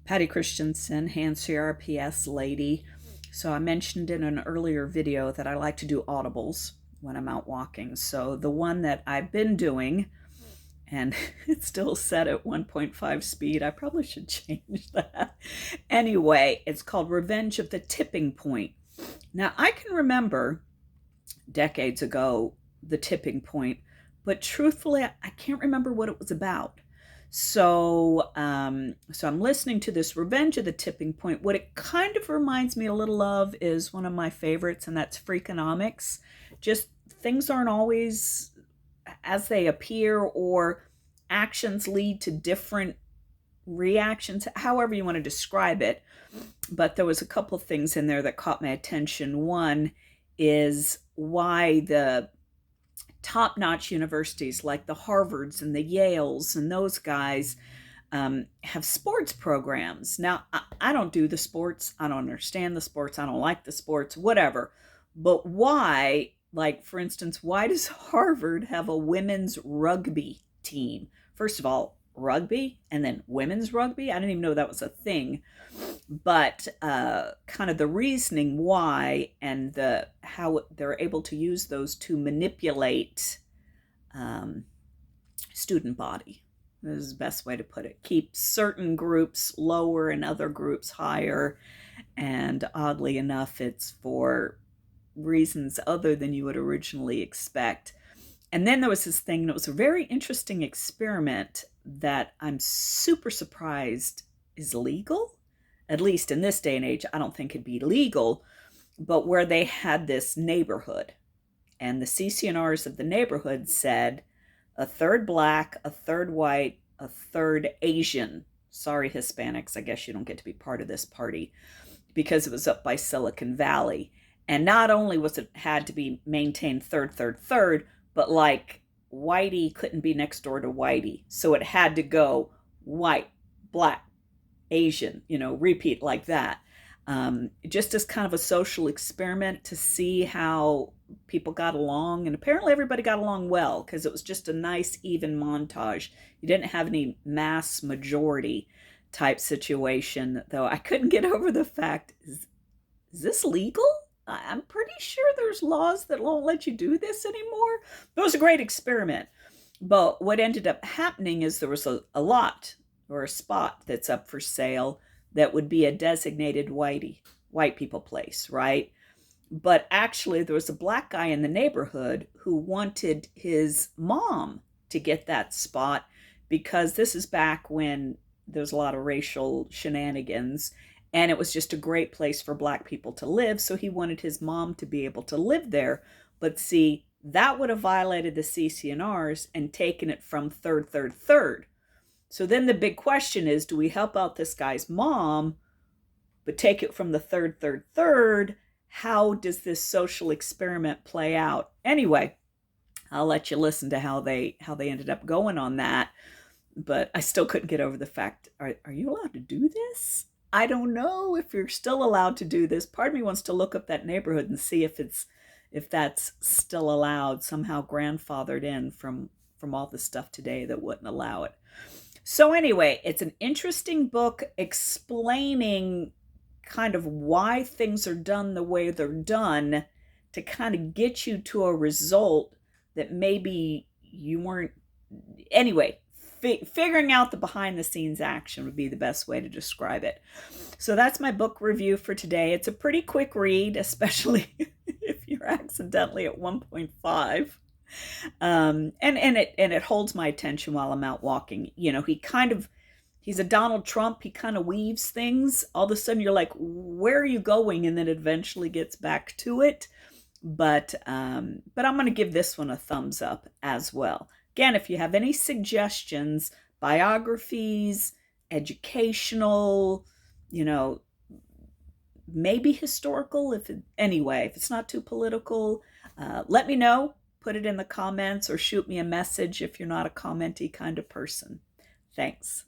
Patty Christensen, hand CRPS lady. So I mentioned in an earlier video that I like to do audibles when I'm out walking. So the one that I've been doing, and it's still set at 1.5 speed. I probably should change that. Anyway, it's called Revenge of the Tipping Point. Now, I can remember decades ago the tipping point, but truthfully, I can't remember what it was about. So I'm listening to this Revenge of the Tipping Point. What it kind of reminds me a little of is one of my favorites, and that's Freakonomics. Just things aren't always as they appear, or actions lead to different reactions, however you want to describe it. But there was a couple things in there that caught my attention. One is why the top-notch universities like the Harvards and the Yales and those guys have sports programs. Now, I don't do the sports. I don't understand the sports. I don't like the sports, whatever. But why, like, for instance, why does Harvard have a women's rugby team? First of all, rugby and then women's rugby. I didn't even know that was a thing. But kind of the reasoning why and how they're able to use those to manipulate student body. This is the best way to put it. Keep certain groups lower and other groups higher. And oddly enough, it's for reasons other than you would originally expect. And then there was this thing, and it was a very interesting experiment that I'm super surprised is legal. At least in this day and age, I don't think it'd be legal, but where they had this neighborhood, and the CCNRs of the neighborhood said a third black, a third white, a third Asian. Sorry, Hispanics, I guess you don't get to be part of this party, because it was up by Silicon Valley. And not only was it had to be maintained third, but like Whitey couldn't be next door to Whitey. So it had to go white, black, Asian, repeat like that. Just as kind of a social experiment to see how people got along. And apparently everybody got along well, because it was just a nice, even montage. You didn't have any mass majority type situation, though I couldn't get over the fact, is this legal? I'm pretty sure there's laws that won't let you do this anymore. It was a great experiment. But what ended up happening is there was a lot, or a spot that's up for sale that would be a designated white people place, right? But actually there was a black guy in the neighborhood who wanted his mom to get that spot, because this is back when there's a lot of racial shenanigans, and it was just a great place for black people to live. So he wanted his mom to be able to live there. But see, that would have violated the CCNRs and taken it from third. So then the big question is, do we help out this guy's mom, but take it from the third? How does this social experiment play out? Anyway, I'll let you listen to how they ended up going on that. But I still couldn't get over the fact, are you allowed to do this? I don't know if you're still allowed to do this. Part of me wants to look up that neighborhood and see if that's still allowed, somehow grandfathered in from all the stuff today that wouldn't allow it. So anyway, it's an interesting book explaining kind of why things are done the way they're done, to kind of get you to a result that maybe you weren't. Anyway, figuring out the behind the scenes action would be the best way to describe it. So that's my book review for today. It's a pretty quick read, especially if you're accidentally at 1.5. And it holds my attention while I'm out walking. He's a Donald Trump. He kind of weaves things. All of a sudden you're like, where are you going? And then eventually gets back to it. But I'm going to give this one a thumbs up as well. Again, if you have any suggestions, biographies, educational, maybe historical, if it's not too political, let me know. Put it in the comments or shoot me a message if you're not a commenty kind of person. Thanks.